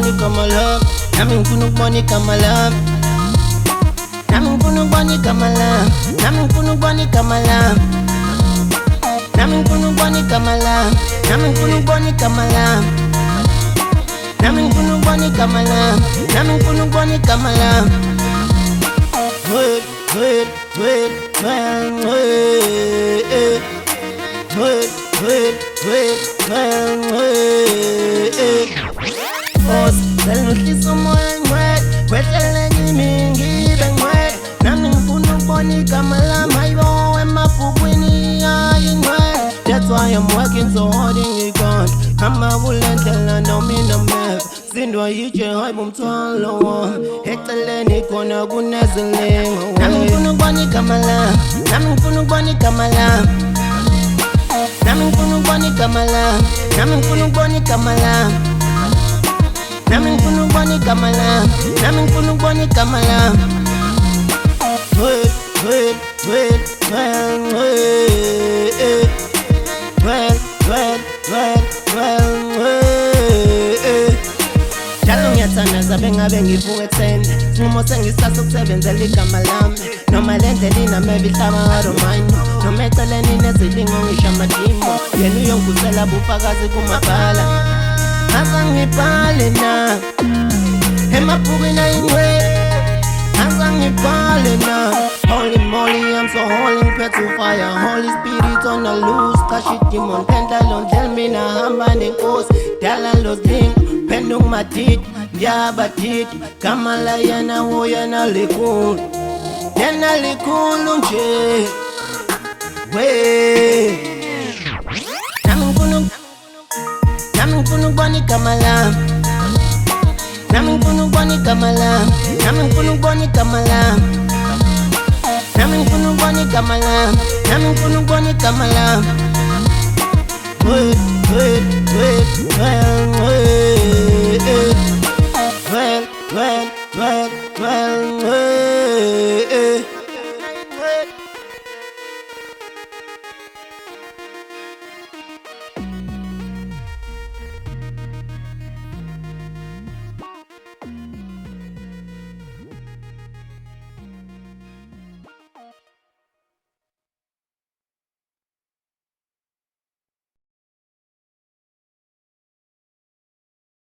boni kamala, nami mkunu boni kamala, nami mkunu boni kamala, nami mkunu boni kamala, nami mkunu boni kamala, nami mkunu boni kamala, nami mkunu boni kamala, nami mkunu boni kamala. Wait, wait, wait, wait, wait, wait, wait, wait, wait. Os, tell me this one, wait, tell me give wait. Nami mkunu boni kamala, my boy, and my pupini, wait. That's why I'm working so hard in your gun. I'm a wool and tell her no me no map. Sindwa yiche hoi bumtolo. Hetaleni kona gunezele. Nami mkunu boni kamala, nami mkunu boni kamala, nami mkunu boni kamala, nami mkunu boni kamala, nami mkunu boni kamala, nami mkunu boni kamala. Wait, wait, wait, wait, wait, wait, wait, wait, wait. Jalong yathanda zabe ngabe ngivuka ekuseni sinqumo sengisasa ukusebenzela igama lami noma lendlela maybe hlaba aromanyo noma eceleni nezilingo ngisho amadimo yena uyongivusela bufakazi kumabhala azangibhale na emabhukwini ayingwe azangibhale na. Holy moly, I'm so holy, ngiphethe fire. Holy Spirit on the loose, kashi demon penda lon tell me na hamba nenkosi dala los ling pendung matit yabatit kamala yana wo yana likul nje we nami mkunu boni kamala, nami mkunu boni kamala, nami mkunu boni kamala, nami mkunu boni kamala, nami mkunu boni kamala. Wait, wait, wait, wait.